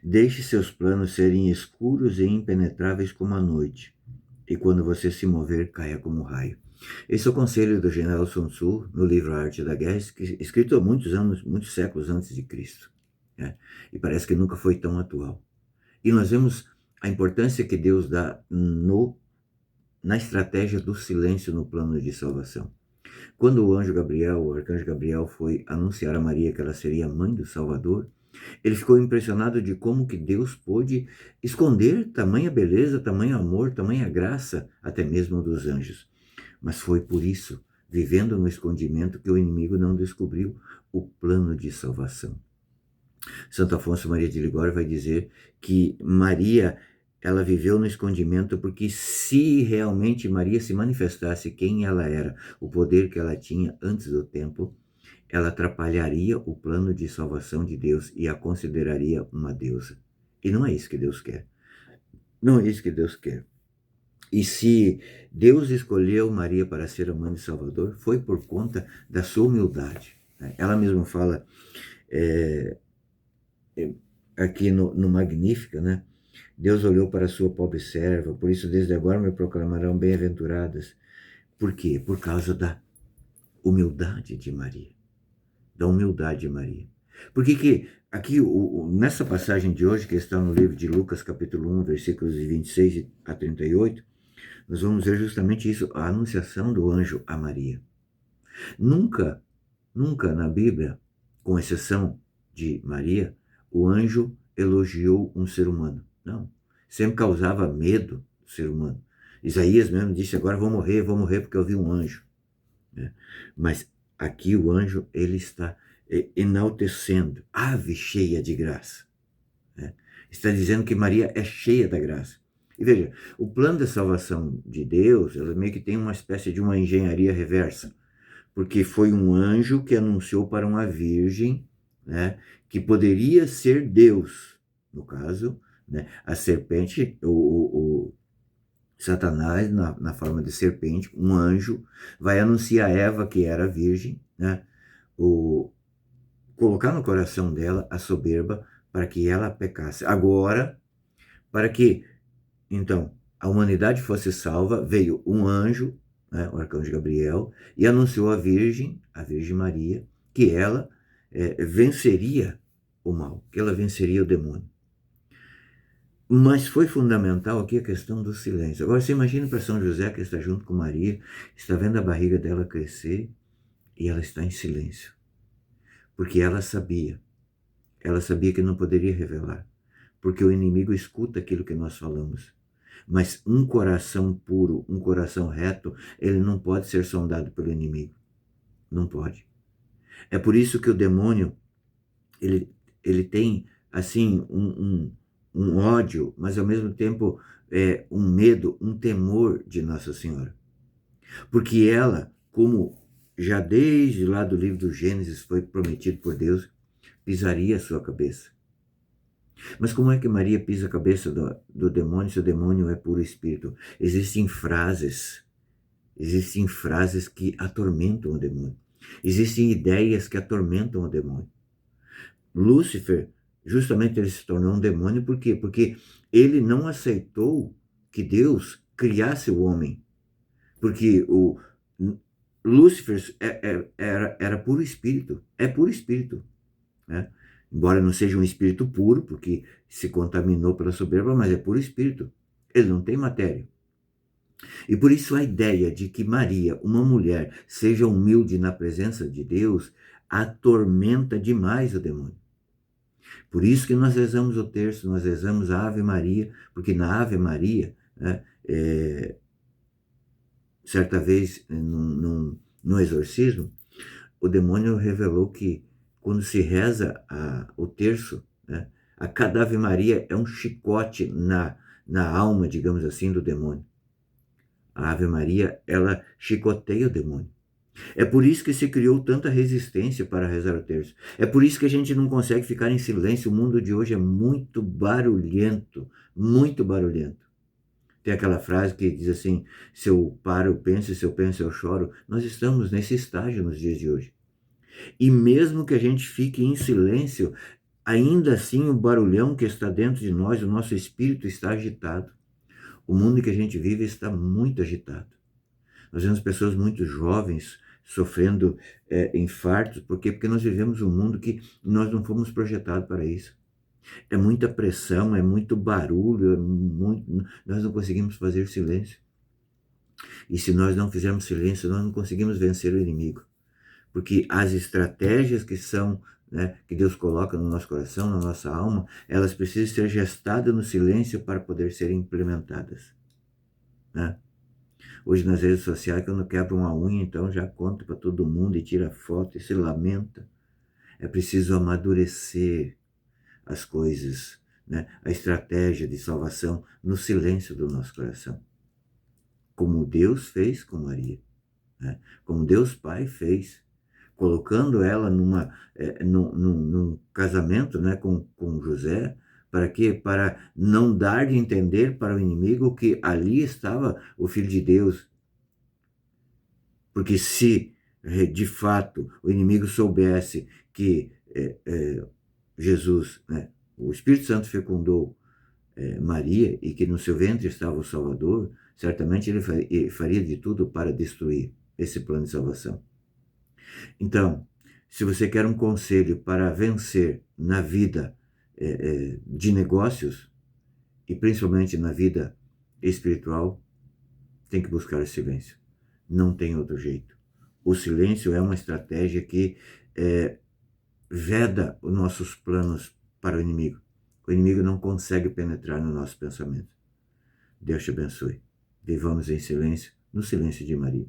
Deixe seus planos serem escuros e impenetráveis como a noite, e quando você se mover, caia como um raio. Esse é o conselho do general Sun Tzu no livro A Arte da Guerra, escrito há muitos anos, muitos séculos antes de Cristo, né? E parece que nunca foi tão atual. E nós vemos a importância que Deus dá na estratégia do silêncio no plano de salvação. Quando o arcanjo Gabriel, foi anunciar a Maria que ela seria a mãe do Salvador, ele ficou impressionado de como que Deus pôde esconder tamanha beleza, tamanho amor, tamanha graça, até mesmo dos anjos. Mas foi por isso, vivendo no escondimento, que o inimigo não descobriu o plano de salvação. Santo Afonso Maria de Ligório vai dizer que Maria, ela viveu no escondimento porque se realmente Maria se manifestasse quem ela era, o poder que ela tinha antes do tempo, ela atrapalharia o plano de salvação de Deus e a consideraria uma deusa. E não é isso que Deus quer. Não é isso que Deus quer. E se Deus escolheu Maria para ser a mãe de Salvador, foi por conta da sua humildade. Ela mesma fala aqui no Magnífica, né? Deus olhou para a sua pobre serva, por isso desde agora me proclamarão bem-aventuradas. Por quê? Por causa da humildade de Maria. Da humildade de Maria. Porque que aqui, nessa passagem de hoje, que está no livro de Lucas, capítulo 1, versículos de 26 a 38, nós vamos ver justamente isso, a anunciação do anjo a Maria. Nunca na Bíblia, com exceção de Maria, o anjo elogiou um ser humano. Não. Sempre causava medo do ser humano. Isaías mesmo disse, agora vou morrer porque eu vi um anjo. Mas aqui o anjo, ele está enaltecendo, ave cheia de graça. Está dizendo que Maria é cheia da graça. E veja, o plano da salvação de Deus, ela meio que tem uma espécie de uma engenharia reversa, porque foi um anjo que anunciou para uma virgem, né, que poderia ser Deus. No caso, né, a serpente, o Satanás, na forma de serpente, um anjo, vai anunciar a Eva, que era virgem, né, colocar no coração dela a soberba para que ela pecasse. Agora, para que, então, a humanidade fosse salva, veio um anjo, né, o arcanjo Gabriel, e anunciou a Virgem Maria, que ela venceria o mal, que ela venceria o demônio. Mas foi fundamental aqui a questão do silêncio. Agora você imagina para São José, que está junto com Maria, está vendo a barriga dela crescer e ela está em silêncio. Porque ela sabia que não poderia revelar, porque o inimigo escuta aquilo que nós falamos. Mas um coração puro, um coração reto, ele não pode ser sondado pelo inimigo. Não pode. É por isso que o demônio, ele tem, assim, um ódio, mas ao mesmo tempo um medo, um temor de Nossa Senhora. Porque ela, como já desde lá do livro do Gênesis foi prometido por Deus, pisaria a sua cabeça. Mas como é que Maria pisa a cabeça do demônio se o demônio é puro espírito? Existem frases que atormentam o demônio. Existem ideias que atormentam o demônio. Lúcifer, justamente ele se tornou um demônio, por quê? Porque ele não aceitou que Deus criasse o homem. Porque o Lúcifer era puro espírito, é puro espírito, né? Embora não seja um espírito puro, porque se contaminou pela soberba, mas é puro espírito. Ele não tem matéria. E por isso a ideia de que Maria, uma mulher, seja humilde na presença de Deus, atormenta demais o demônio. Por isso que nós rezamos o terço, nós rezamos a Ave Maria, porque na Ave Maria, né, certa vez, no exorcismo, o demônio revelou que quando se reza o terço, né, a cada Ave Maria é um chicote na alma, digamos assim, do demônio. A Ave Maria, ela chicoteia o demônio. É por isso que se criou tanta resistência para rezar o terço. É por isso que a gente não consegue ficar em silêncio. O mundo de hoje é muito barulhento, muito barulhento. Tem aquela frase que diz assim, se eu paro, eu penso, se eu penso, eu choro. Nós estamos nesse estágio nos dias de hoje. E mesmo que a gente fique em silêncio, ainda assim o barulhão que está dentro de nós, o nosso espírito está agitado. O mundo que a gente vive está muito agitado. Nós vemos pessoas muito jovens sofrendo infartos. Por quê? Porque nós vivemos um mundo que nós não fomos projetados para isso. É muita pressão, é muito barulho, nós não conseguimos fazer silêncio. E se nós não fizermos silêncio, nós não conseguimos vencer o inimigo. Porque as estratégias que são, né, que Deus coloca no nosso coração, na nossa alma, elas precisam ser gestadas no silêncio para poder serem implementadas, né? Hoje nas redes sociais, quando quebra uma unha, então já conta para todo mundo e tira foto e se lamenta. É preciso amadurecer as coisas, né? A estratégia de salvação no silêncio do nosso coração. Como Deus fez com Maria, né? Como Deus Pai fez, colocando ela num casamento, né, com José. Para quê? Para não dar de entender para o inimigo que ali estava o Filho de Deus. Porque se de fato o inimigo soubesse que Jesus, né, o Espírito Santo fecundou Maria e que no seu ventre estava o Salvador, certamente ele faria de tudo para destruir esse plano de salvação. Então, se você quer um conselho para vencer na vida de negócios, e principalmente na vida espiritual, tem que buscar o silêncio. Não tem outro jeito. O silêncio é uma estratégia que veda os nossos planos para o inimigo. O inimigo não consegue penetrar no nosso pensamento. Deus te abençoe. Vivamos em silêncio, no silêncio de Maria.